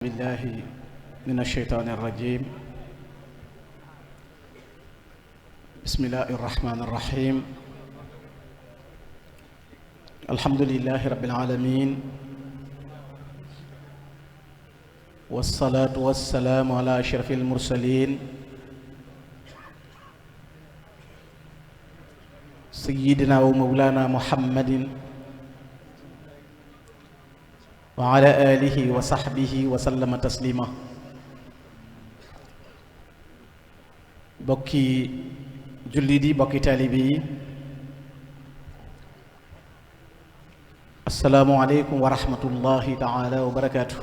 بالله من الشيطان الرجيم. بسم الله الرحمن الرحيم. الحمد لله رب العالمين، والصلاة والسلام على أشرف المرسلين سيدنا ومولانا محمد wa ala alihi wa sahbihi wa sallama taslima. bokki jullit yi, bokki taalibe yi, assalaamu aleykum wa rahmatullahi taala wa barakaatu.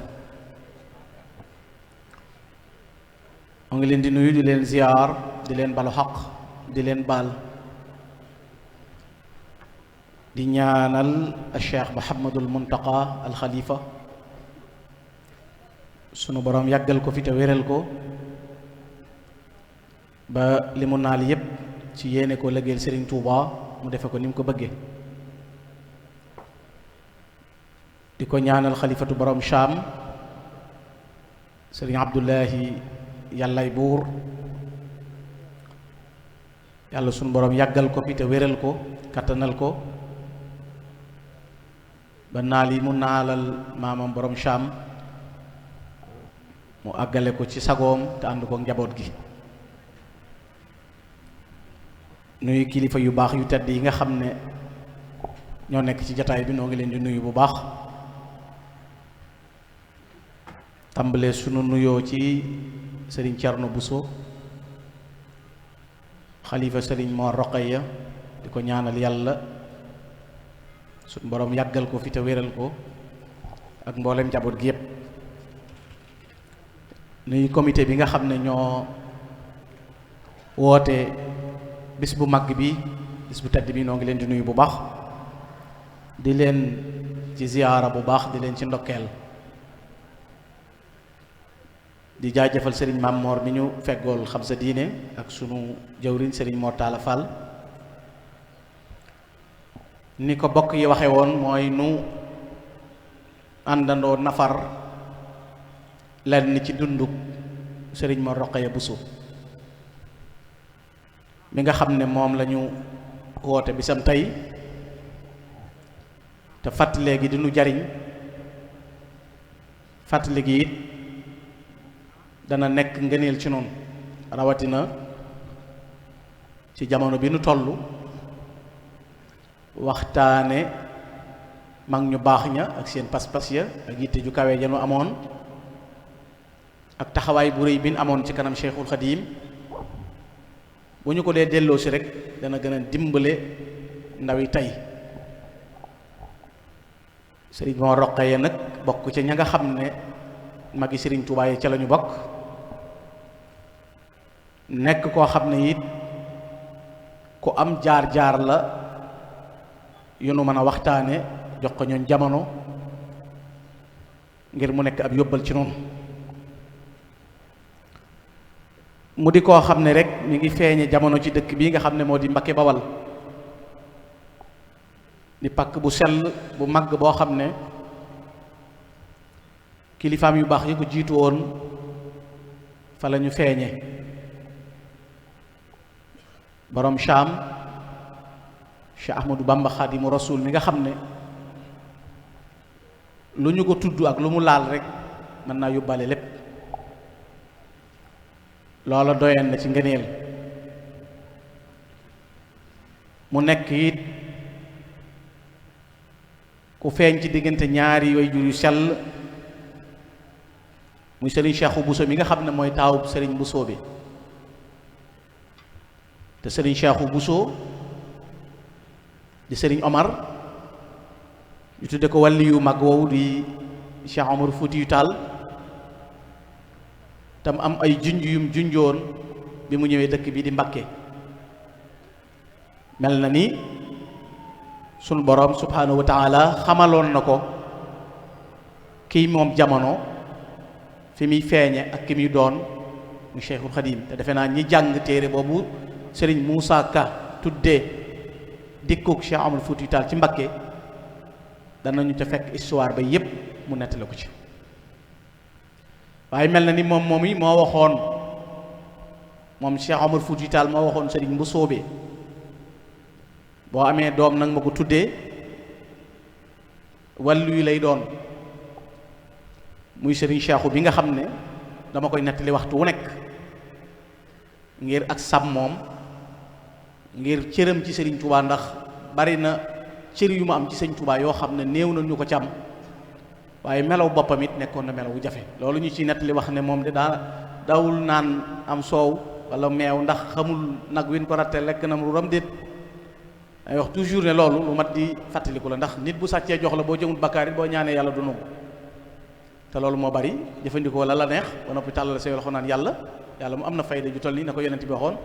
mu ngi leen di nuyu, di leen ziyaar, di leen balu xaq, di leen baal, di ñaanal Cheikh Muhammadul Muntaqa al Khalifa sunu boroom yàggal ko fi te wéral ko ba li mu naal yépp ci yéene ko liggéeyal Serigne Touba mu defe ko ni mu ko bëggee. di ko ñaanal xalifatu boroom Cham Serigne Abdullahi yàllay buur, yàlla sunu boroom yàggal ko fi te wéral ko, kattanal ko ba naal yi mu naalal maamam borom Cham mu àggale ko ci sagoom te ànd ko njaboot gi. nuyu kilifa yu baax yu tedd yi nga xam ne ñoo nekk ci jataay bi, noo ngi leen di nuyu bu baax. tàmbalee sunu nuyoo ci sëriñ Thierno Bousso, xalifa sëriñ Mor Roqaya, di ko ñaanal yàlla suñu boroom yàggal ko fi te wéral ko ak mboolem njaboot gi yépp. nuy comité bi nga xam ne ñoo woote bis bu mag bi, bis bu tedd bi, noo ngi leen di nuyu bu baax, di leen ci ziyaara bu baax, di leen ci ndokkeel, di jaajëfal sëriñ Maam Moor mi ñu feggool xam sa diine ak sunu jawriñ sëriñ Mor Talla Fall. ni ko bokk yi waxe woon mooy nu àndandoo nafar lenn ci dunduk sëriñ Mor Roqaya Bousso mi nga xam ne moom lañu woote bisam tey, te fàttalee gi di nu jariñ, fàttali gi it dana nekk ngëneel ci noonu, rawatina ci jamono bi nu tollu waxtaane mag ñu baax ña ak seen pas-pas ya ak yitte ju kawe ja nu amoon ak taxawaay bu rëy bi nu amoon ci kanam Cheikhul Khadim. bu ñu ko dee delloo si rek dana gën a dimbale ndawi tey. Sëriñ Mor Roqaya nag bokk ca ña nga xam ne magi Sëriñ Tuubaa yi ca la ñu bokk, nekk koo xam ne it ku am jaar-jaar la yu nu mën a waxtaane jox ko ñoon jamono ngir mu nekk ab yóbbal ci noonu. mu di koo xam ne rek mi ngi feeñe jamono ci dëkk bii nga xam ne moo di Mbakke Bawal, di pàkk bu sell bu mag boo xam ne kilifaam yu baax yi ko jiitu woon fa la ñu feeñe. borom Cham Cheikh Ahmadou Bamba Xaadimu Rasuul mi nga xam ne lu ñu ko tudd ak lu mu laal rek mën naa yóbbaale lépp. loola doyen na ci ngëneel. mu nekk it ku feeñ ci diggante ñaari yooyu jur yu sell, muy sëriñ Cheikhu Bousso mi nga xam ne mooy taawub sëriñ Bousso bi. te sëriñ Cheikhu Bousso di sëriñ Omar ñu tudde ko wàlli yu mag woowu di Cheikh Omar Fuuti yu Taal, tam am ay junj yum junjoon bi mu ñëwee dëkk bi di Mbakke. mel na ni sunu boroom subhaanahu wa taala xamaloon na ko kii moom jamono fi muy feeñe ak ki muy doon mu Cheikhul Khadim. te defe naa ñi jàng téere boobu sëriñ Moussa Ka tuddee dikkuk Cheikh Omar Fuuti yu Taal ci Mbakke danañu ca fekk histoire ba yépp mu nettali ko ci. waaye mel na ni moom yi moo waxoon moom Cheikh Omar Fouti Tall moo waxoon sëriñ bu soobee boo amee doom nag ma ko tuddee wàllu yu lay doon muy sëriñ Cheikhu bi nga xam ne dama koy nettali waxtu wu nekk ngir ak sàmmoom ngir cëram ci sëriñ Touba ndax bari na cër yu ma am ci sëriñ Touba yoo xam ne néew na ñu ko ci am waaye melaw boppam it nekkoon na melaw bu jafe loolu ñu ci nettali wax ne moom de daawul naan am soow wala meew ndax xamul nag win ko ratte lekk na mu ram déet ay wax toujours ne loolu lu mat di fàttaliku la ndax nit bu sàccee jox la boo jëmul bakkaar it boo ñaanee yàlla du nangu te loolu moo bari jëfandikoo la la neex ba noppi tàllal say loxo naan yàlla mu am na fayda ju toll nii na ko yonent bi waxoon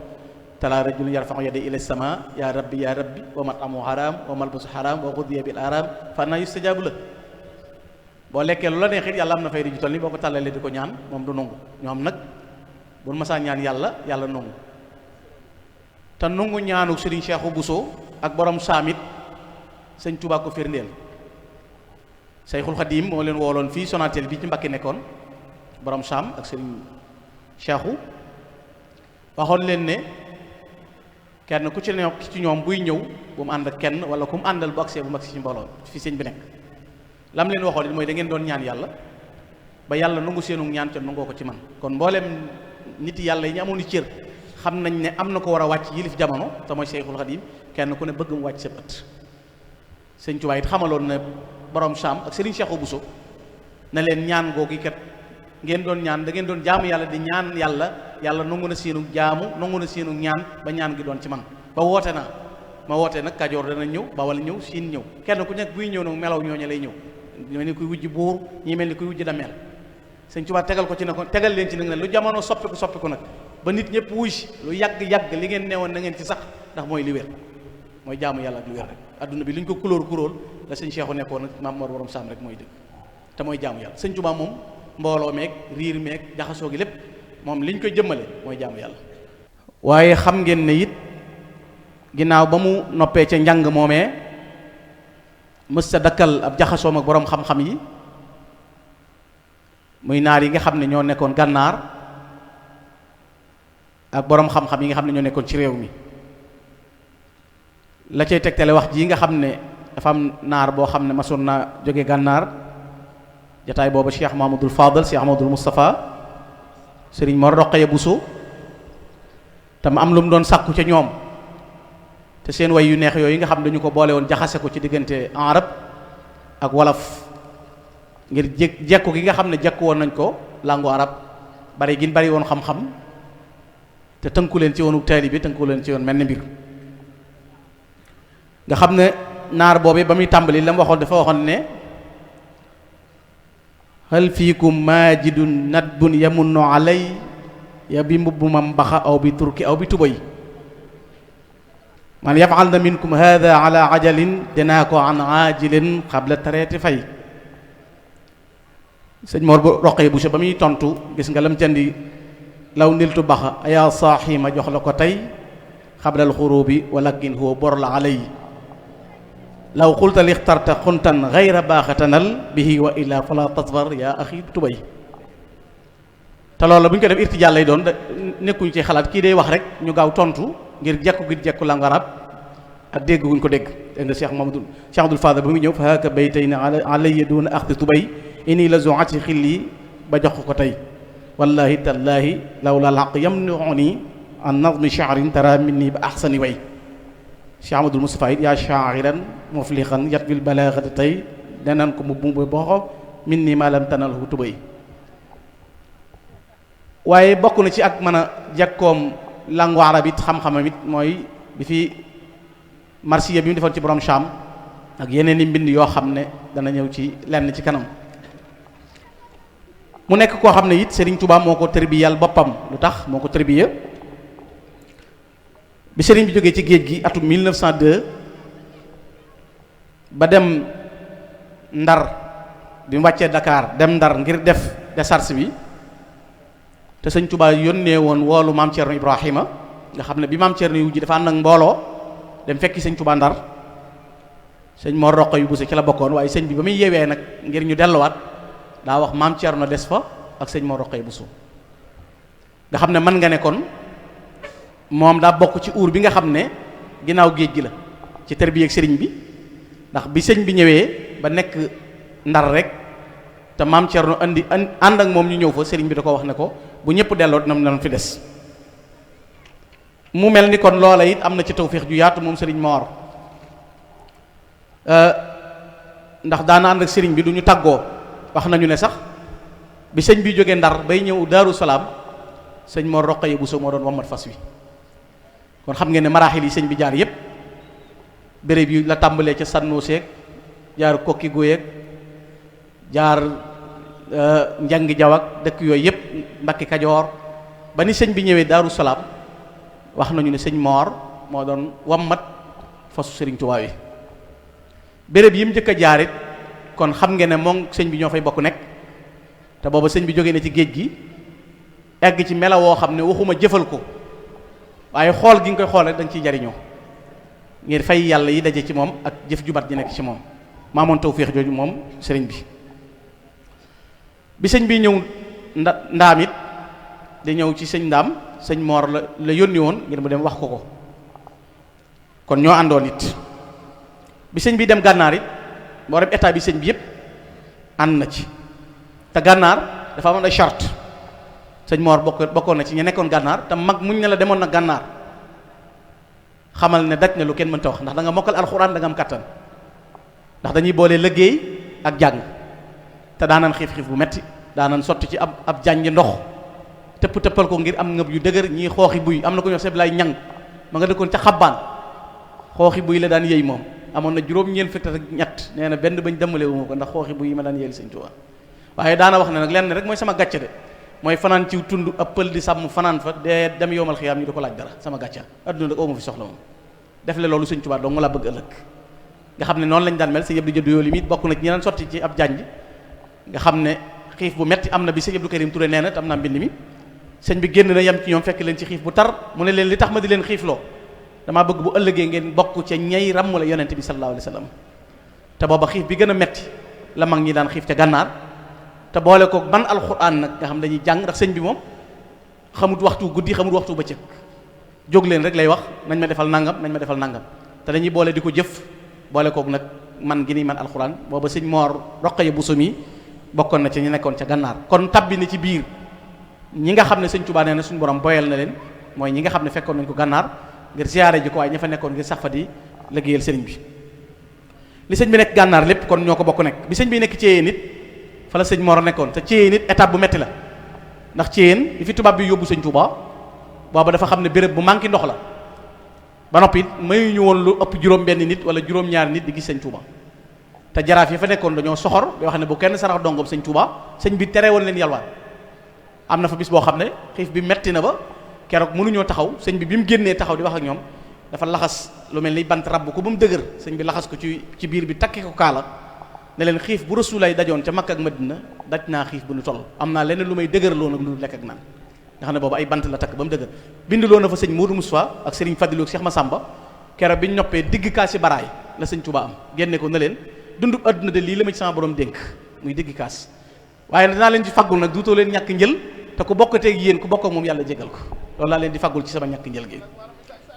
talaa rajulun yarfa'u yadayhi ila sama ya rabbi wa mat'amu haram wa malbasu haram wa ghudiya bil haram fa anna yustajabu la boo lekkee lu la neex it yàlla am na fayda ju toll nii boo ko tàllalee di ko ñaan moom du nangu ñoom nag bu masaa ñaan yàlla nangu te nangu ñaanu Serigne Cheikhou Bousso ak borom saamit sëñ Touba ko firndeel Seyxul Xadim moo leen wooloon fii Sonatel bi ci Mbakke nekkoon borom saam ak Serigne Cheikhou waxoon leen ne kenn ku ci ñoom buy ñëw bu mu ànd ak kenn wala ku mu àndal bu agsee bu mag si ci mbooloo fi sëñ bi nekk lam leen waxoon it mooy da ngeen doon ñaan yàlla ba yàlla nangu seenu ñaan te nangoo ko ci man kon mboolem nit yàlla yi ñu amoon cër xam nañ ne am na ko war a wàcc yilif jamono te mooy Seyxul Xadim kenn ku ne bëgg mu wàcc sa ëtt sëñ Tuubaa it xamaloon na borom Saam ak Serigne Cheikhou Bousso na leen ñaan googu kat ngeen doon ñaan da ngeen doon jaamu yàlla di ñaan yàlla nangu na seenu jaamu nangu na seenu ñaan ba ñaan gi doon ci man ba woote naa ma woote nag Kajoor dana ñëw Bawal ñëw Siin ñëw kenn ku nekk buy ñëw nag melaw ñooñu lay ñëw mel ni kuy wujj buur ñi mel ni kuy wujj dameel sëñ Tuubaa tegal ko ci ne ko tegal leen ci nag ne lu jamono soppiku nag ba nit ñëpp wuy si lu yàgg li ngeen neewoon na ngeen ci sax ndax mooy li wér mooy jaamu yàlla ak lu wér rek adduna bi lu ñu ko kuróol la sëñ Cheikhu nekkoon nag maam Mor borom Saam rek mooy dëgg te mooy jaamu yàlla sëñ Tuubaa moom mbooloo meeg riir meeg jaxasoo gi lépp moom liñ koy jëmmale mooy jaamu yàlla waaye xam ngeen ne it ginnaaw ba mu noppee ca njàng moomee mës sa dakkal ab jaxasoom ak boroom xam-xam yi muy naar yi nga xam ne ñoo nekkoon gànnaar ak boroom xam-xam yi nga xam ne ñoo nekkoon ci réew mi la cay tegtale wax ji nga xam ne dafa am naar boo xam ne masoon naa jóge gànnaar jataay booba Cheikh Mahamadul Fadal Cheikh Mahamadul Moustapha Serigne Mor Roqaya Bousso te mu am lu mu doon sàkku ca ñoom te seen way yu neex yooyu nga xam dañu ko boole woon jaxase ko ci diggante arab ak wolof ngir jekku gi nga xam ne jekku woon nañ ko langu arab bari gin bari woon xam-xam te tënku leen ci woonu taalibe bi tënku leen ci woon mel ni mbir nga xam ne naar boobu ba muy tàmbali la mu waxoon dafa waxoon ne hal fiikum maajidun nadbun yamunnu alay ya bi mbubb ma mbaxa aw bi turki aw bi tubay man yafal na minkum hada ala ajalin dinaa ko an ajilin xabla tareeti fay sëñ Mor Roqee Bousso ba muy tontu gis nga lam candi law niltu baxa ayaa saaxi ma jox la ko tey xablal xurubi walakin huwa bor la alay law xulta lixtarta xuntan gayra baaxatanal bihi wa illa fala tasbar yaa axi tubay te loolu la bu ñu ko def irtijaal lay doon nekkuñu ci xalaat kii day wax rek ñu gaaw tontu ngir jekku gi jekku langue arab ak dégg guñ ko dégg nga Cheikh Abdoul Fadal ba muy ñëw fa haka baytayni alayya duna axdi tubay ini la zoati xilli ba jox ko tey wallahi tallahi lawla alxaq yamnuni an nazmi sha'rin tara minni ba ahsani way Cheikh Amadou Moustapha it yaa sha'iran muflixan yat bil balaaxati tey danan ko mu bumba boxo minni ma lam tanalhu tubay waaye bokk na ci ak mën a jekkoom langue arab it xam-xamam it mooy bi fi marsiya bi mu defoon ci borom Cham ak yeneen i mbind yoo xam ne dana ñëw ci lenn ci kanam mu nekk koo xam ne it Serigne Touba moo ko tërbiyal boppam lu tax moo ko tërbiya bi Serigne bi jógee ci géej gi atum 1902 ba dem Ndar bi mu wàccee Dakar dem Ndar ngir def décharge bi te sëñ Touba yónnee woon woolu maam Thierno Ibrahima nga xam ne bi maam Thierno yu ji dafa ànd ak mbooloo dem fekki sëñ Touba Ndar sëñ Mor Roqaya Bousso ci la bokkoon waaye sëñ bi ba muy yeewee nag ngir ñu delluwaat daa wax maam Thierno des fa ak sëñ Mor Roqaya Bousso nga xam ne mën nga ne kon moom daa bokk ci uur bi nga xam ne ginnaaw géej gi la ci tarbiya ak sëriñ bi ndax bi sëñ bi ñëwee ba nekk Ndar rek te maam Thierno ànd ak moom ñu ñëw fa sëriñ bi da ko wax ne ko bu ñëpp delloo dina fi des mu mel ni kon loola it am na ci tawféex ju yaatu moom sëriñ Mor ndax daana ànd ak sëriñ bi du ñu tàggoo wax nañu ne sax bi sëñ bi jógee Ndar bay ñëw Daaru Salaam sëñ Mor Roqaya Bousso moo doon wammat fas wi kon xam ngeen ne maraaxil yi sëñ bi jaar yépp béréb yi la tàmbalee ca sànnoo seeg jaar kokki góyeeg jaar njangi jawak dëkk yooyu yépp Mbàkke Kajoor ba ni sëñ bi ñëwee Daaru Salaam wax nañu ne sëñ Mor moo doon wammat fasu sëriñ Tuubaa wi béréb yi mu njëkk a jaarit kon xam ngeen ne moom sëñ bi ñoo fay bokk nekk te booba sëñ bi jógee na ci géej gi egg ci mela woo xam ne waxuma jëfal ko waaye xool gi nga koy xool rek da nga ciy jariñoo ngir fay yàlla yi daje ci moom ak jëf jubat ji nekk ci moom maamoon tawféex jooju moom sëriñ bi sëñ bi ñëw ndaam it di ñëw ci sëñ ndaam sëñ Mor la yónni woon ngir mu dem wax ko kon ñoo àndoon it bi sëñ bi dem gànnaar it moo dem état bi sëñ bi yépp ànd na ci te gànnaar dafa amoon ay charte sëñ Mor bokkoon na ci ñu nekkoon gànnaar te mag muñ ne la demoon na gànnaar xamal ne daj na lu kenn mënta wax ndax da nga mokkal alxuraan da nga am kattan ndax dañuy boole liggéey ak jàng te daanan xiif bu metti daanan sotti ci ab jànj ndox tëppal ko ngir am ngëb yu dëgër ñii xooxi buy am na ko ñoo seb lay ñang ma nga dëkkoon ca xabbaan xooxi buy la daan yëy moom amoon na juróom-ñeent fukk ak ñett nee na benn bañ dëmmale wu ma ko ndax xooxi buy yi ma daan yëyal sëñ Tuubaa waaye daana wax ne nag lenn rek mooy sama gàcce de mooy fanaan ci tund ab pël di sàmm fanaan fa dee dem yowmal xiyaam ñu di ko laaj dara sama gàcca adduna rek oo ma fi soxla moom def le loolu sëñ Tuubaa dong mu la bëgg ëllëg nga xam ne noonu lañ daan mel sëñ Abdou Jëddu yoolu mi bokk na ci ñi daan sotti ci ab janj nga xam ne xiif bu metti am na bi sëñ Abdou Karim Touré nee na tam naa mbind mi sëñ bi génn na yem ci ñoom fekk leen ci xiif bu tar mu ne leen li tax ma di leen xiifloo damaa bëgg bu ëllëgee ngeen bokk ca ñay ràmm la yonente bi sallallahu alayhi wa sallam te booba xiif bi gën a metti la mag ñi daan xiif ca gànnaar te boole ko ban alxuraan nag nga xam dañuy jàng ndax sëñ bi moom xamut waxtu guddi xamut waxtu bëccëg jóg leen rek lay wax nañ ma defal nangam nañ ma defal nangam te dañuy boole di ko jëf boole kook nag man gi ni man alxuraan booba sëñ Mor Roqaya Bousso mi bokkoon na ci ñu nekkoon ca gànnaar kon tabbi na ci biir ñi nga xam ne sëñ Tuubaa nee na suñu borom boyal na leen mooy ñi nga xam ne fekkoon nañ ko gànnaar ngir ziyaare ji ko waaye ña fa nekkoon ngir sax fa di liggéeyal sëriñ bi li sëñ bi nekk gànnaar lépp kon ñoo ko bokk nekk bi sëñ bi nekk Ceyeen nit fa la sëñ Mor nekkoon te Ceyeen nit étape bu metti la ndax Ceyeen li fi tubaab bi yóbbu sëñ Tuubaa booba dafa xam ne béréb bu manqué ndox la ba noppi mayuñu woon lu ëpp juróom benn nit wala juróom-ñaari nit di gis sëñ Tuubaa te jaraaf yi fa nekkoon dañoo soxor yoo xam ne bu kenn sarax dongoom sëñ Tuubaa sëñ bi tere woon leen yalwaan am na fa bis boo xam ne xiif bi metti na ba keroog mënuñoo taxaw sëñ bi mu génnee taxaw di wax ak ñoom dafa laxas lu mel ni bant rabb ko ba mu dëgër sëñ bi laxas ko ci biir bi takki ko kaala ne leen xiif bu Rasulaay dajoon ca Makka ak Madina daj naa xiif bu nu toll am naa leneen lu may dëgërloo nag lu lekk ak naan nga xam ne boobu ay bant la takk ba mu dëgër binduloo na fa sëñ Modou Moustapha ak sëriñ Fadilou ak Cheikh Massamba keroog bi ñu noppee digg kaasi baraay la sëñ Touba am génne ko na leen dundub adduna de lii la ma ci sama borom dénk muy digg kaas waaye dinaa leen ci faggul nag duutoo leen ñàkk njël te ku bokkateeg yéen ku bokk ak moom yàlla jégal ko loolu laa leen di faggul ci sama ñàkk njël gi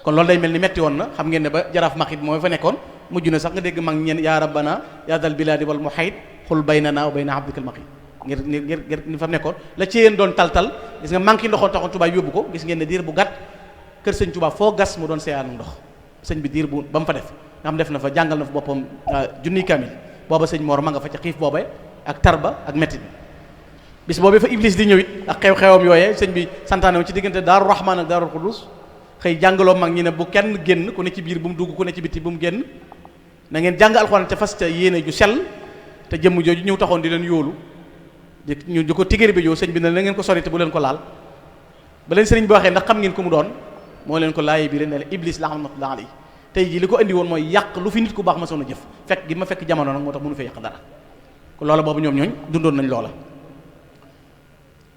kon loolu day mel ni metti woon na xam ngeen ne ba jaraaf maxit mooy fa nekkoon mujj na sax nga dégg mag ñeen yaa rabbana yaa dal bilaadi wal muhayit xul baynana wa bayna abdikal maxit ngir ni fa nekkoon la ci yéen doon tal gis nga manqué ndoxoon taxoon Tuubaa yóbbu ko gis ngeen ne diir bu gàtt kër sëñ Tuubaa foo gas mu doon seeyaanu ndox sëñ bi diir bu ba mu fa def nga xam def na fa jàngal na fa boppam junniy kamil booba sëñ Mor ma nga fa ca xiif booba ak tarba ak métti bi bis boobu fa Iblis di ñëw it ak xew-xewam yooyee sëñ bi santaane woon ci diggante Daaru Rahmaan ak Daaru Xudus xëy jàngaloo mag ñi ne bu kenn génn ku ne ci biir bu mu dugg ku ne ci bitti bu mu génn na ngeen jàng alxuraan te fas ca yéene ju sell te jëmm jooju ñëw taxoon di leen yoolu di ko tigéri bi yow sëñ bi ne na ngeen ko sori te bu leen ko laal ba leen sëriñ bi waxee ndax xam ngeen ko mu doon moo leen ko laajee bi ren ne la Iblis laxmatullah alayhi tey jii li ko indi woon mooy yàq lu fi nit ku baax ma soon a jëf fekk gi ma fekk jamono nag moo tax mënu fee yàq dara kon loola boobu ñoom ñooñ dundoon nañ loola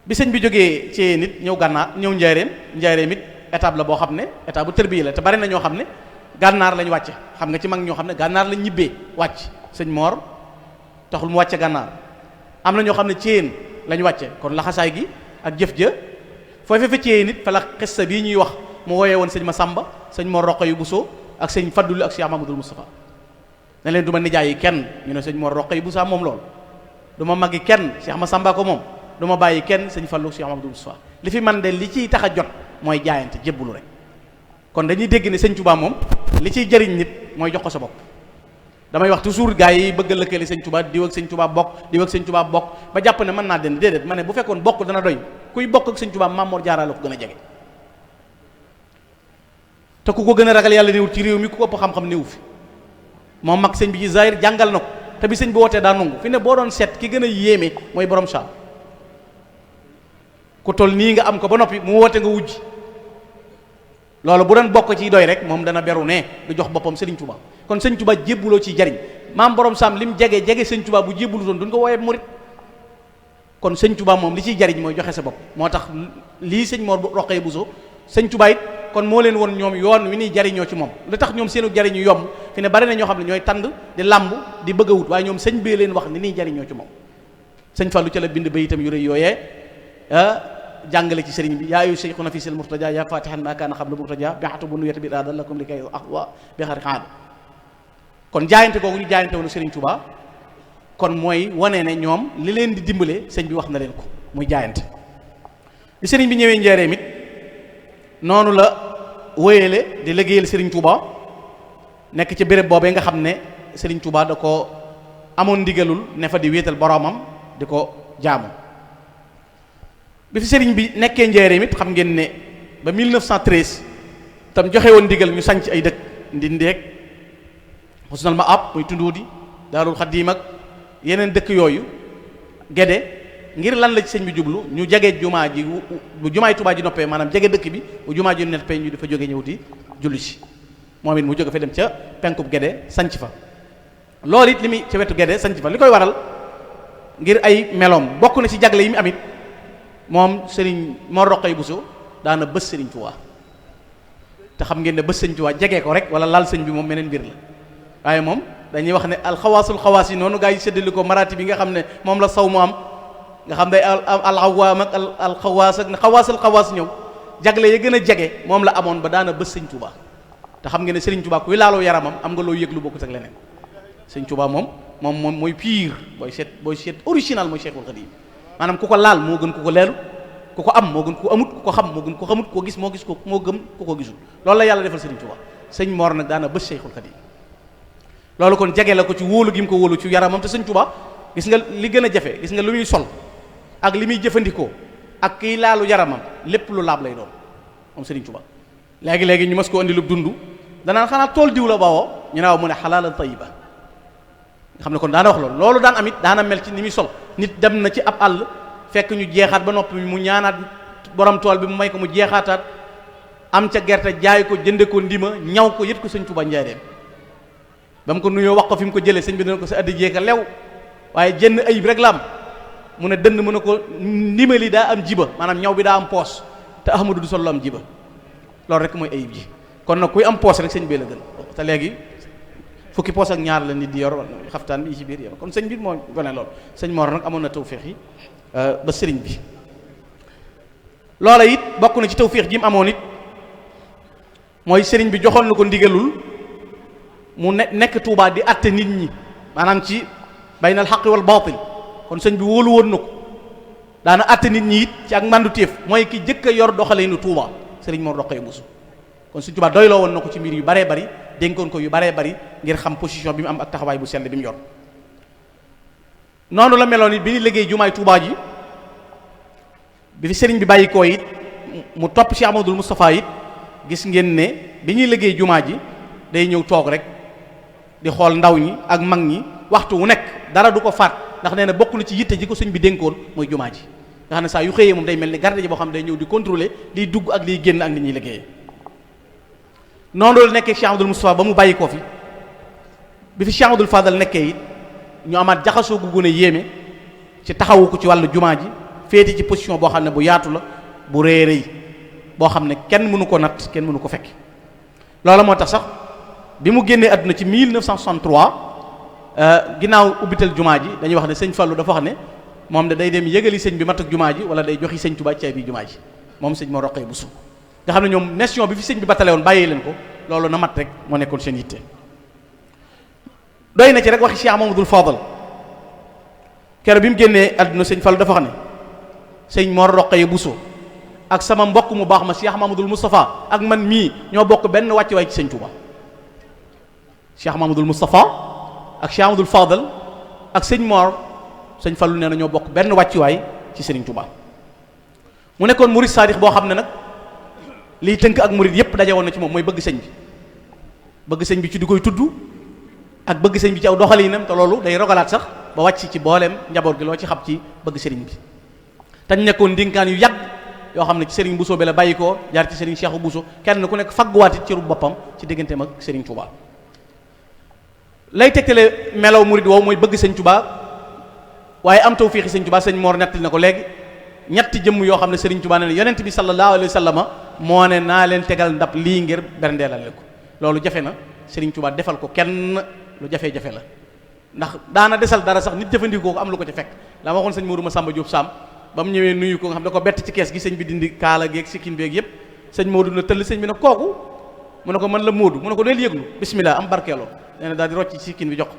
bi sëñ bi jógee ci nit ñëw gànnaar ñëw njaareem it étape la boo xam ne étape bu tërbiya la te bari na ñoo xam ne gànnaar lañ wàcce xam nga ci mag ñoo xam ne gànnaar lañ ñibbee wàcc sëñ Mor taxul mu wàcce gànnaar am na ñoo xam ne Ceyeen lañ wàcce kon laxasaay gi ak jëf ja foofe feccee nit fa la xissa bii ñuy wax mu wooyee woon sëñ Masamba sëñ Mor Roqe yu Bousso ak sëñ Fadlu ak Cheikh Mamadou Moustapha ne leen du ma nijaay yi kenn ñu ne sëñ Mor Roqe yu Bousso moom loolu du ma maggi kenn Cheikh Masamba ko moom du ma bàyyi kenn sëñ Fadlu Cheikh Mamadou Moustapha li fi man de li ciy tax a jot mooy jaayante jébbulu rek kon dañuy dégg ne sëñ Touba moom li ciy jëriñ nit mooy jox ko sa bopp damay wax toujours gars yi bëgg a lëkkale sëñ Touba diw ak sëñ Touba bokk diw ak sëñ Touba bokk ba jàpp ne mën naa den déedéet ma ne bu fekkoon bokk dana doy kuy bokk ak sëñ Touba Maam Mor Jaara la ko gën a jege te ku ko gën a ragal yàlla néewul ci réew mi ku ko ëpp xam-xam néew fi moom mag sëñ bi ci zahir jàngal na ko te bi sëñ bi wootee daa nangu fi ne boo doon seet ki gën a yéeme mooy borom saam ku toll nii nga am ko ba noppi mu woote nga wujj loolu bu doon bokk ci doy rek moom dana beru ne du jox boppam sëriñ Touba kon sëñ Touba jébbuloo ci jariñ maam borom saam lim jege jege sëñ Touba bu jébbulu doon duñ ko wooyee murit kon sëñ Touba moom li ciy jariñ mooy joxe sa bopp moo tax lii sëñ Mor Roqee Bousso sëñ Touba it kon moo leen woon ñoom yoon wi ñuy jariñoo ci moom lu tax ñoom seenu jariñu yomb fi ne bari na ñoo xam ne ñooy tànd di làmb di bëgg a wut waaye ñoom sëñ bee leen wax ni ñuy jariñoo ci moom sëñ Fallu ca la bind ba itam yu rëy yooyee jàngale ci sëriñ bi yaa yu seyxuna fi sil murtaja yaa fatihan ma kaana xablu murtaja biatu bu nuyata bi daada lakum li kay ahwa bi xari xaada kon jaayante googu ñu jaayante woon sëriñ Touba kon mooy wane ne ñoom li leen di dimbale sëñ bi wax na leen ko muy jaayante li sëriñ bi ñëwee njaareem it noonu la wéyale di liggéeyal sëriñ Touba nekk ci béréb boobee nga xam ne sëriñ Touba da ko amoon ndigalul ne fa di wéetal boroomam di ko jaamu bi fi sëriñ bi nekkee njaareem it xam ngeen ne ba 1913 tam joxe woon ndigal ñu sanc ay dëkk Ndindeeg Xusnal Maab muy Tunduudi Daarul Xadiim ak yeneen dëkk yooyu Gédé ngir lan la ci sëñ bi jublu ñu jege jumaa ji bu jumaay Tuubaa ji noppee maanaam jege dëkk bi bu jumaa ji noppee ñu dafa jóge ñëw di julli si moom it mu jóge fa dem ca penkub Gédé sanc fa loolu it li muy ca wetu Gédé sanc fa li koy waral ngir ay meloom bokk na ci jagle yi mu amit moom sëriñ Mor Roqee Bousso daana bës sëriñ Touba te xam ngeen ne bës sëriñ Touba jege ko rek wala laal sëñ bi moom meneen mbir la waaye moom dañuy wax ne alxawaasul xawaas yi noonu gaa yi séddali ko maraati bi nga xam ne moom la saw mu am nga xam ne alxawaam ak alxawaas ak xawaasal xawaas ñëw jagle ya gën a jege moom la amoon ba daana bës sëriñ Touba te xam ngeen ne sëriñ Touba kuy laaloo yaramam am nga loo yëg lu bokkut ak leneen sëriñ Touba moom mooy pire booy seet original mooy Cheikhul Khadim maanaam ku ko laal moo gën ku ko leelu ku ko am moo gën ku ko amut ku ko xam moo gën ku ko xamut ko gis moo gis ko moo gëm ku ko gisul loolu la yàlla defal Sëriñ Tuubaa sëñ Mor nag daana bës Cheikhul Khadim loolu kon jege la ko ci wóolu gi mu ko wóolu ci yaramam te Sëriñ Tuubaa gis nga li gën a jafe gis nga lu muy sol ak li muy jëfandikoo ak kiy laalu yaramam lépp lu laab lay doon moom Sëriñ Tuubaa léegi ñu mas ko andi lu dund danaan xanaa tool diw la bawoo ñu naaw mu ne xalaalan tayyiba nga xam ne kon daana wax loolu daan amit daana mel ci ni muy sol nit dem na ci ab àll fekk ñu jeexaat ba noppi mu ñaanaat borom tool bi mu may ko mu jeexaataat am ca gerte jaay ko jënde ko ndima ñaw ko yët ko sëñ Tuubaa njaareem ba mu ko nuyoo wax ko fi mu ko jëlee sëñ bi dana ko sa addi jeeka lew waaye jënn ayib rek la am mu ne dënn mu ne ko ndimali daa am jiba maanaam ñaw bi daa am poos te Ahmadu du sol lu am jiba loolu rek mooy ayib ji kon nag kuy am poos rek sëñ bee la gën te léegi fukki poos ak ñaar la nit di yor xaftaan bi ci biir yor kon sëñ bi moo gone lool sëñ Mor nag amoon na tawféex yi ba sëriñ bi loola it bokk na ci tawféex ji mu amoon it mooy sëriñ bi joxoon na ko ndigalul mu nekk Tuubaa di atte nit ñi maanaam ci baynal xaqi wal baatil kon sëñ bi wóolu woon na ko daana atte nit ñi it ci ak mandu téef mooy ki jëkk a yor doxaleenu Tuubaa sëriñ Mor Roqee Bousso kon sëñ Tuubaa doyloo woon na ko ci mbir yu baree bari dénkoon ko yu baree bari ngir xam position bi mu am ak taxawaay bu sell bi mu yor noonu la meloon it bi ñu liggéey jumaay Tuubaa ji bi fi sëriñ bi bàyyi koo it mu topp Cheikh Amadou Moustapha it gis ngeen ne bi ñuy liggéey jumaa ji day ñëw toog rek di xool ndaw ñi ak mag ñi waxtu wu nekk dara du ko faat ndax nee na bokk na ci yitte ji ko sëñ bi dénkoon mooy jumaa ji nga xam ne saa yu xëyee moom day mel ni garde ji boo xam ne day ñëw di contrôler liy dugg ak liy génn ak ni ñuy liggéeyee noonu la nekkee Cheikh Amadou Moustapha ba mu bàyyi koo fi bi fi Cheikh Amadou Fadal nekkee it ñu amaat jaxasoo gu gën a yéeme ci taxawu ko ci wàllu jumaa ji féeti ci position boo xam ne bu yaatu la bu rëy rëy boo xam ne kenn mënu ko natt kenn mënu ko fekk loola moo tax sax bi mu génnee àdduna ci 1963 ginnaaw ubbital jumaa ji dañuy wax ne sëñ Fallou dafa wax ne moom da day dem yëgali sëñ bi matuk jumaa ji wala day joxi sëñ Tuubaa caay bi jumaa ji moom sëñ Mor Roqaya Bousso nga xam ne ñoom mission bi fi sëñ bi batale woon bàyyee leen ko loolu na mat rek moo nekkoon seen yitte. doy na ci rek waxi Cheikh Mamadou Fadal keroog bi mu génnee àdduna sëñ Fallu dafa wax ne sëñ Mor Roqaya Bousso ak sama mbokk mu baax ma Cheikh Mamadou Moustapha ak man mii ñoo bokk benn wàccuwaay ci sëñ Touba. Cheikh Mamadou Moustapha ak Cheikh Mamadou Fadal ak sëñ Mor sëñ Fallu nee na ñoo bokk benn wàccuwaay ci sëriñ Touba. mu nekkoon murid saadix boo xam ne nag liy tënk ak murid yépp daje woon na ci moom mooy bëgg sëñ bi bëgg sëñ bi ci di koy tudd ak bëgg sëñ bi ci aw doxalinam te loolu day rogalaat sax ba wàcc ci booleem njaboot gi loo ci xam ci bëgg sëriñ bi. tañ nekkoon ndénkaan yu yàgg yoo xam ne ci sëriñ Bousso bi la bàyyi ko jaar ci sëriñ Cheikh Bousso kenn ku nekk fagguwaatit ci ru boppam ci digganteem ak sëriñ Touba. lay tegtale melaw murid woowu mooy bëgg sëñ Touba waaye am tawfiixi sëñ Touba sëñ Mor nettali na ko léegi ñetti jëmm yoo xam ne sëriñ Touba ne yonent bi sallallahu alayhi wa sallam moo ne naa leen tegal ndab lii ngir berndeelale ko loolu jafe na sëriñ Touba defal ko kenn lu jafe-jafe la ndax daana desal dara sax nit jëfandikoo ko am lu ko ci fekk la ma waxoon sëñ Mourou Massamba Diop Sam ba mu ñëwee nuyu ko nga xam da ko bett ci kees gi sëñ bi dindi kaala geeg sikkin beeg yépp sëñ Modou na tëll sëñ bi ne kooku mu ne ko man la Modou mu ne ko del yëglu bismillah am barkeeloo nee na daal di rocc ci sikkin bi jox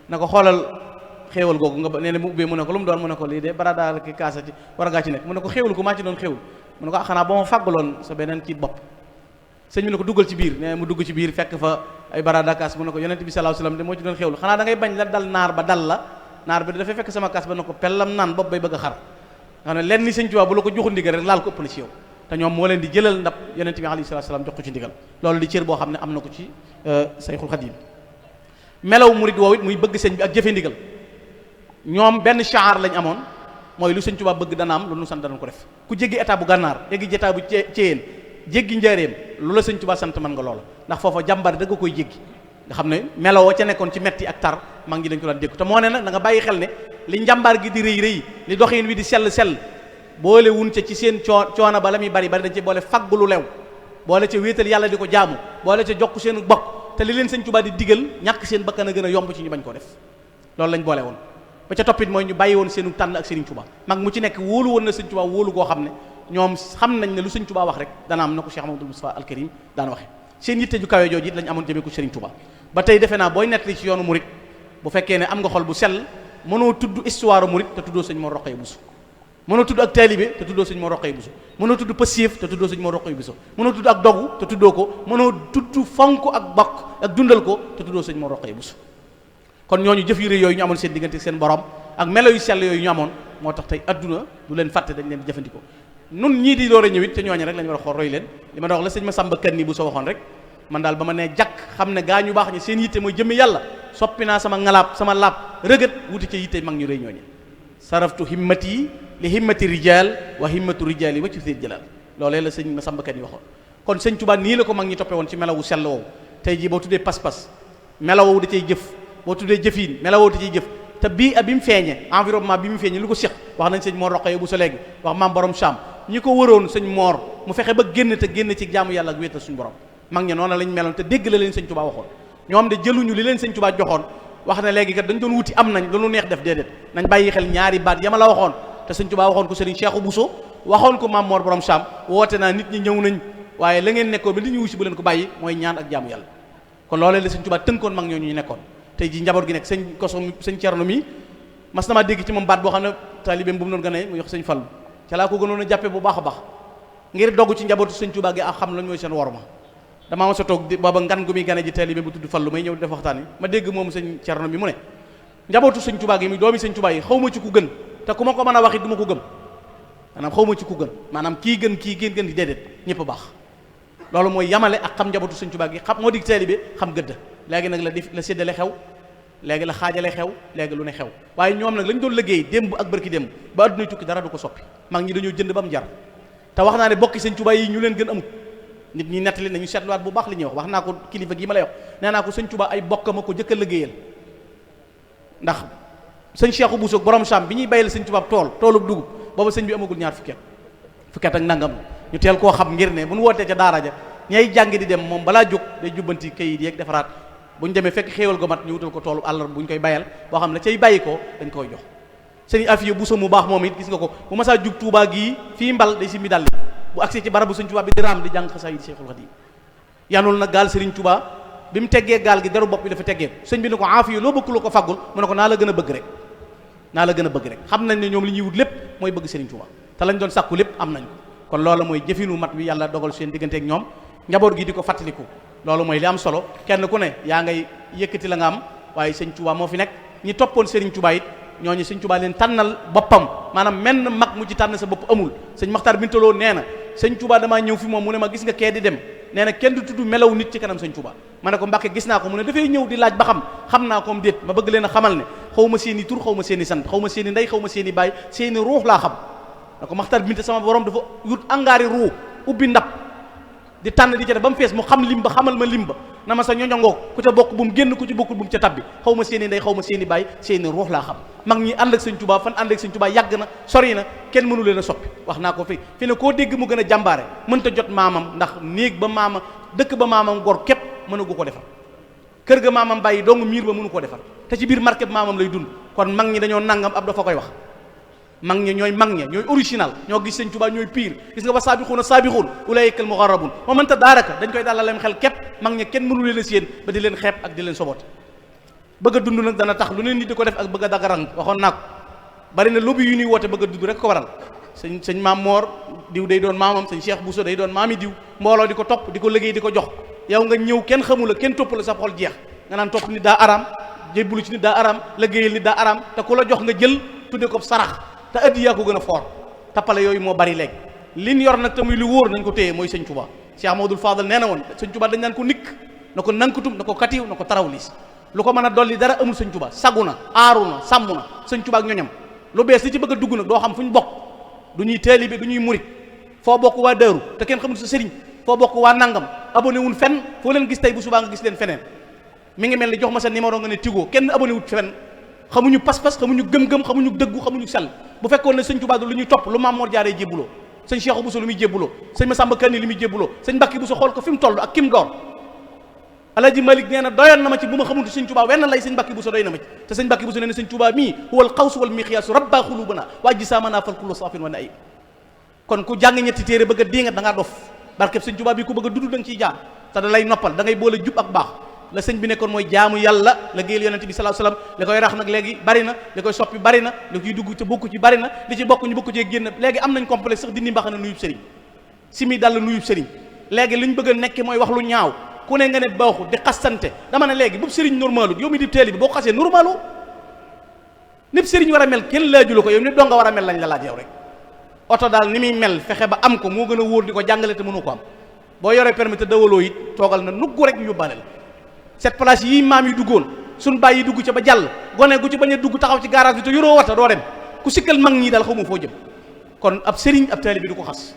na ko xoolal xéewal googu nga nee na mu ubbee mu ne ko lu mu doon mu ne ko lii de baradaal ki kaasa ci war a gaa ci nekk mu ne ko xéewal ko maa ci doon xéewal mu ne ko xanaa ba ma fàggaloon sa beneen kii bopp sëñ bi ne ko duggal ci biir nee mu dugg ci biir fekk fa ay barada kaas mu ne ko yonent bi sallallahu alayhi wasallam de moo ci doon xéewal xanaa da ngay bañ la dal naar ba dal la naar bi dafay fekk sama kaas ba ne ko pellam naan bopp bay bëgg a xar nga xam ne leen ni sëñ Tuubaa bu la ko joxu ndigal rek laal ko ëpp na ci yow te ñoom moo leen di jëlal ndab yonent bi alayhi salaatu salaam jox ko ci ndigal loolu di cër boo xam ne am na ko ci Sayxul Xadiim melaw murid woowu it muy bëgg sëñ bi ak jëfe ndigal ñoom benn shaar lañ amoon mooy lu sëñ Tuubaa bëgg dana am lu nu sant danañ ko def ku jéggi état bu gànnaar jéggi état bu Ceyeen jéggi njaareem lu la sëñ Tuubaa sant mën nga loola ndax foofa jàmbar dëgg koy jéggi nga xam ne melawoo ca nekkoon ci metti ak tar mag ngi dañ ko daan dégg te moo ne nag da nga bàyyi xel ne li njàmbaar gi di rëy rëy li doxin wi di sell boole wun ca ci seen coono ba la muy bari dañ ci boole faggu lu lew boole ca wéetal yàlla di ko jaamu boole ca jokk seen bokk te li leen sëñ Tuubaa di digal ñàkk seen bakkan a gën a yomb ci ñu bañ koo def loolu lañ boole woon ba ca toppit mooy ñu bàyyi woon seenu tànn ak Sëriñ Tuubaa mag mu ci nekk wóolu woon na sëñ Tuubaa wóolu goo xam ne ñoom xam nañ ne lu sëñ Tuubaa wax rek dana am na ko Cheikh Mamadou Moustapha Al Karim daan waxe seen yitte ju kawe jooju it lañ amoon jëmee ko Sëriñ Tuubaa ba tey defe naa booy nettali ci yoonu murit bu fekkee ne am nga xol bu sell mënoo tudd histoire murit te tuddoo sëñ Mor Roqaya Bousso mënoo tudd ak taalibe te tuddoo sëñ Mor Roqaya Bousso mënoo tudd passif te tuddoo sëñ Mor Roqaya Bousso mënoo tudd ak dogu te tuddoo ko mënoo tudd fonk ak bokk ak dundal ko te tuddoo sëñ Mor Roqaya Bousso kon ñooñu jëf yu rëy yooyu ñu amoon seen diggante seen borom ak melo yu sell yooyu ñu amoon moo tax tey adduna du leen fàtte dañ leen di jëfandikoo nun ñii di door a ñëwit te ñooñu rek lañu war a xool roy leen li ma wax la sëñ Massamba Kanni Bousso waxoon rek man daal ba ma nee jàkk xam ne gaa ñu baax ñi seen yitte mooy jëmmi yàlla soppi naa sama ngalaab sama laab rëgët wuti ca yitte mag ñu rëy ñooñu saraftu himmati li himmati rijal wa himmatu rijali wa ci seen jëlal loolee la sëñ Massamba Kanni waxoon kon sëñ Tuubaa nii la ko mag ñi toppe woon ci melawu sell woowu tey jii boo tuddee pas-pas melawu da cay jëf boo tuddee jëfiin melawoo da cay jëf te bii bi mu feeñee environnement bi mu feeñee lu ko séq wax nañ sëñ Mor Roqaya Bousso léegi wax maam borom Cham ñi ko wëroon sëñ Mor mu fexe ba génn ci jaamu yàlla ak wéetal suñu borom mag ñi noonu lañ meloon te dégg la leen sëñ Tuubaa waxoon ñoom de jëluñu li leen sëñ Tuubaa joxoon wax na léegi kat dañ doon wuti am nañ lu neex def déedéet nañ bàyyi xel ñaari baat yama la waxoon te sëñ Tuubaa waxoon ko sëriñ Cheikh Bousso waxoon ko maam Mor borom Cham woote naa nit ñi ñëw nañ waaye la ngeen nekkoon ba li ñu wusi bu leen ko bàyyi mooy ñaan ak jaamu yàlla kon loolee la sëñ Tuubaa tënkoon mag ñooñu ñu nekkoon tey ji njaboot gi nekk sëñ Koso sëñ Cerno mi mas na maa dégg ci moom baat boo xam ne taalibeem bu mu doon gën a mu yox sëñ Fallu ca laa ko gënoon a jàppe bu baax a baax ngir dogg ci njabootu sëñ Tuubaa gi ak xam lañ mooy seen worma damaa ma sa toog booba ngan gu muy gane ji taalibe bu tudd Fallu may ñëw def waxtaan yi ma dégg moom sëñ Cerno mi mu ne njabootu sëñ Tuubaa gi mi doomi sëñ Tuubaa yi xaw ma ci ku gën te ku ma ko mën a wax it du ma ko gëm maanaam xaw ma ci ku gën maanaam kii gën kii gën di déedéet ñëpp baax loolu mooy yamale ak xam njabootu sëñ Tuubaa gi xam moo dig taalibe xam gëdd léegi nag la séddale xew léegi la xaajale xew léegi lu ne xew waaye ñoom nag lañ doon liggéey démb ak bërki démb ba adduna tukki dara du ko soppi mag ñi dañoo jënd ba mu jar te wax naa ne bokki sëñ Tuubaa yi ñu leen gën amut nit ñi nettali nañu seetluwaat bu baax li ñuy wax naa ko kilifa gi ma lay wax nee naa ko sëñ Tuubaa ay bokkam a ko jëkk a liggéeyal ndax sëñ Cheikh Bousso borom Cham bi ñuy bayal sëñ Tuubaa toolub dugub booba sëñ bi amagul ñaar fukki at ak nangam ñu teel koo xam ngir ne bu ñu wootee ca daara ja ñay jàng di dem moom balaa jóg day jubbanti kayit yeeg defaraat bu ñu demee fekk xéewal go mat ñu wutal ko toolu àllar bu ñu koy bayal boo xam ne cay bàyyi ko dañ koy jox sëñ Afiya Buso mu baax moom it gis nga ko bu masaa jug Tuubaa gii fii mbal day simmi dàll bu agsee ci barabu sëñ Tuubaa bi di raam di jàng xasaayid Seexul Xadiim yanul na gaal Sëriñ Tuubaa bi mu teggee gaal gi deru bopp bi dafa teggee sëñ bi ne ko Afiya loo bëgg loo ko faggul mu ne ko naa la gën a bëgg rek naa la gën a bëgg rek xam nañ ne ñoom li ñuy wut lépp mooy bëgg Sëriñ Tuubaa te lañ doon sàkku lépp am nañ ko kon loolu mooy jëfinu mat wi yàlla dogal seen diggante ak ñoom njaboot gi di ko fàttaliku loolu mooy li am solo kenn ku ne yaa ngay yëkkati la nga am waaye Sëñ Tuubaa moo fi nekk ñi toppoon Sëriñ Tuubaa it ñooñu Sëñ Tuubaa leen tànnal boppam maanaam menn mag mu ci tànn sa bopp amul sëñ Maxtaar Bintaloo nee na Sëñ Tuubaa damaa ñëw fi moom mu ne ma gis nga kee di dem nee na kenn du tudd melaw nit ci kanam Sëñ Tuubaa ma ne ko Mbàkke gis naa ko mu ne dafay ñëw di laaj ba xam naa ko déet ma bëgg leen a xamal ne xaw ma seen i tur xaw ma seen i sant xaw ma seen i ndey xaw ma seen i baay seen i ruux laa xam da ko Maxtaar Binta sama borom dafa yut angaari ruux ubbi ndab di tànn di ca def ba mu fees mu xam lim ba xamal ma lim ba na ma sa ñoñongoo ku ca bokk bu mu génn ku ci bokkul bu mu ca tabbi xaw ma seen i ndey xaw ma seen i baay seen i ruux laa xam mag ñi ànd ak Sëñ Tuubaa fan ànd ak Sëñ Tuubaa yàgg na sori na kenn mënu leen a soppi wax naa ko fi ne koo dégg mu gën a jàmbaare mënta jot maamam ndax néeg ba maama dëkk ba maamam gor képp mënagu ko defar kër ga maamam bàyyi dong miir ba mënu ko defar te ci biir market maamam lay dund kon mag ñi dañoo nangam ab dafa koy wax mag ñi ñooy mag ña ñooy original ñoo gis Sëñ Tuubaa ñooy pire gis nga ba saabixuuna saabixuun ulaa'ikal muqarrabuun moo mënta daaraka dañ koy dalalem xel képp mag ña kenn mënu leen a séen ba di leen xeeb ak di leen sobote bëgg a dund nag dana tax lu leen nit di ko def ak bëgg a dagarang waxoon naa ko bari na lobby yu ñuy woote bëgg a dund rek ko waral sëñ maam Moor diw day doon maamam sëñ Cheikh Bousso day doon maami diw mbooloo di ko topp di ko liggéey di ko jox yow nga ñëw kenn xamul la kenn topp la sa xol jeex nga naan topp nit daa araam jébbulu ci nit daa araam liggéeyal nit daa araam te ku la jox nga jël tudde ko sarax te addiyaa ko gën a foor tappale yooyu moo bari léegi liñ yor nag te muy lu wóor nañ ko téye mooy Sëñ Tuubaa Cheikh Amadou Fadal nee na woon Sëñ Tuubaa dañ naan ko nikk na ko nankutum na ko katiw na ko tarawlis lu ko mën a dolli dara amul Sëñ Tuubaa sagu na aaru na sàmm na Sëñ Tuubaa ak ñoñam lu bees li ci bëgg a dugg nag doo xam fu ñu bokk du ñuy taalibe du ñuy murit foo bokk waa Daaru te kenn xamul sa sëriñ foo bokk waa nangam abonné wun fenn foo leen gis tey bu subaa nga gis leen feneen mi ngi mel ni jox ma sa numéro nga ne Tigo kenn abonné wut fenn xamuñu pas-pas xamuñu gëm-gëm xamuñu dëggu xamuñu sell bu fekkoon ne Sëñ Tuubaa lu ñuy topp lu Maam Mor Jaara jébbuloo sëñ Cheikh Bousso lu muy jébbuloo sëñ Masamba Kanni lu muy jébbuloo sëñ Mbàkke Bousso xool ko fi mu toll ak kim door Alaaji Malik nee na doyoon na ma ci bu ma xamul Sëñ Tuubaa wenn lay sëñ Mbàkke Bousso doy na ma ci te sëñ Mbàkke Bousso nee na Sëñ Tuubaa mii huwal xawsu wal miqyaasu rabba xulubana waa ji saamana fal kullu saafin wa naib kon ku jàng ñetti téere bëgg a diingat da ngaa dof barkeb Sëñ Tuubaa bi ku bëgg a dudd da nga ciy jaar te da lay noppal da ngay boole jub ak baax la sëñ bi nekkoon mooy jaamu yàlla la géeyal yonente bi sallallahu alayhi wasallam li koy rax nag léegi bari na li koy soppi bari na li koy dugg te bokku ci bari na li ci bokk ñu bokku ci génn léegi am nañ complexe sax dindi mbax na nuyub sëriñ simi dal nuyub sëriñ léegi li ñu bëgg a nekke mooy wax lu ñaaw ku ne nga ne baaxu di xastante dama ne léegi bu sëriñ normalu yow mi di teeli bi boo ko xasee normalu nit sëriñ war a mel kenn laajula ko yow nit doo nga war a mel lañ la laaj yow rek oto daal ni muy mel fexe ba am ko moo gën a wóor di ko jàngale te mënu ko am boo yoree permis te dawaloo it toogal na nuggu rek ñu yóbbaale la cette place yii maam yi duggoon suñ bàyyi yi dugg ca ba jàll gone gu ci bañ a dugg taxaw ci garage bi te yoroo wata doo dem ku sikkal mag ñii daal xaw ma foo jëm kon ab sëriñ ab taalibe bi du ko xas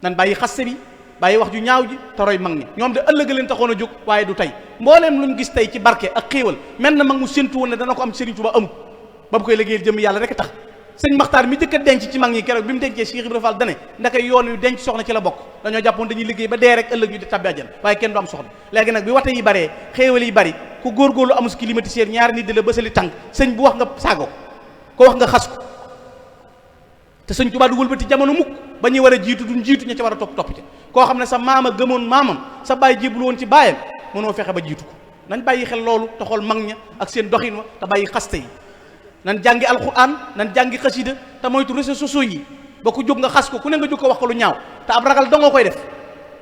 nan bàyyi xaste bi bàyyi wax ju ñaaw ji te roy mag ñi ñoom de ëllëg leen taxoon a jóg waaye du tey mbooleem luñ gis tey ci barke ak xéewal mel na mag mu séntu woon ne dana ko am Sëriñ Tuubaa amul ba mu koy liggéeyal jëm yàlla rek tax sëñ Maxtaar mi jëkk a denc ci mag ñi keroog bi mu dencee Cheikh Ibrahima Fall dane ndaka yoon wi denc soxna ci la bokk dañoo jàppoon dañuy liggéey ba dee rek ëllëg ñu di tabbi àjjana waaye kenn du am soxna léegi nag bi wate yi baree xéewal yi bari ku góorgóorlu amus climatiseur ñaari nit di la bësali tànk sëñ bu wax nga saago ko wax nga xas ko te Sëñ Tuubaa du wëlbati jamono mukk ba ñuy war a jiitu duñ jiitu ña ca war a topp ci koo xam ne sa maama gëmoon maamam sa bàyyi jébul woon ci baayam mënoo fexe ba jiitu ko nañ bàyyi xel loolu te xool mag ña ak seen doxin wa te bàyyi xaste yi nan jàngi alquran nan jàngi xasida te moytu réseaux sociaux yi ba ku jóg nga xas ko ku ne nga jóg ko wax ko lu ñaaw te ab ragal dangoo koy def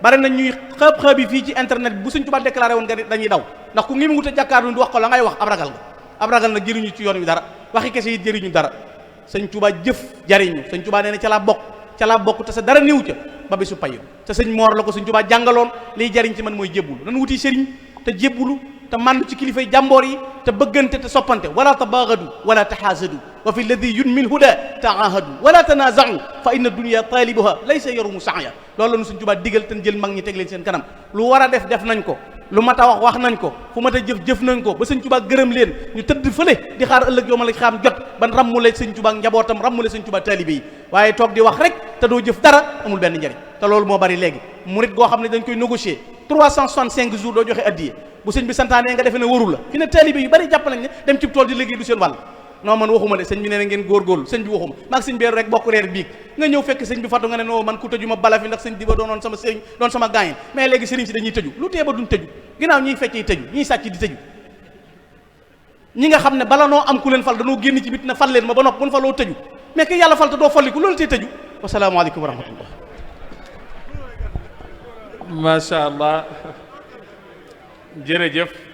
bari na ñuy xëb-xëb yi fii ci internet bi bu Sëñ Tuubaa déclaré woon nga dañuy daw ndax ku ngi mu wut a jàkkaarlu di wax ko la ngay wax ab ragal nga ab ragal nag jëriñu ci yoon wi dara waxi kese yi jëriñu dara Sëñ Tuubaa jëf jariñu Sëñ Tuubaa nee na ca laa bokk te sa dara néew ca ba bisu payu te sëñ Moor la ko Sëñ Tuubaa jàngaloon liy jariñ ci man mooy jébbulu nan wuti sëriñ te jébbulu te màndu ci kilifay jàmboor yi te bëggante te soppante wala tabaagadu wala taxaasadu wa fi lladi yunmil huda taahadu wala tanaazau fa inna dunya taalibuha laysa yarumu saaya loolu la nu Sëñ Tuubaa digal te jël mag ñi teg leen seen kanam lu war a def nañ ko lu mat a wax nañ ko fu mat a jëf nañ ko ba Sëñ Tuubaa gërëm leen ñu tëdd fële di xaar ëllëg yow ma la xam jot ban rammule Sëñ Tuubaa njabootam rammule Sëñ Tuubaa taalibe yi waaye toog di wax rek te doo jëf dara amul benn njariñ te loolu moo bari léegi murit goo xam ne dañ koy négocier 365 jours doo joxe addiye bu sëñ bi santaane nga defe ne waru la fi ne taalibe yu bari jàpp nañ ne dem ci tool di liggéey du seen wàll non man waxuma de sëñ bi nee na ngeen góorgóorlu sëñ bi waxuma maag sëñ bi rek bokk reer biig nga ñëw fekk sëñ bi fatu nga ne non man ku tëju ma bala fi ndax sëñ di ba doonoon sama sëñ doon sama gaayin mais léegi sëriñ si dañuy tëju lu tee ba duñ tëju ginnaaw ñiy fecc yi tëju ñiy sàcc di tëju ñi nga xam ne bala noo am ku leen fal dañoo génn ci bit na fal leen ma ba nopp bu ñu faloo tëju mais que yàlla fal te doo falliku loolu tee tëju wasalaamaaleykum wa rahmatullah. macha allah jërëjëf.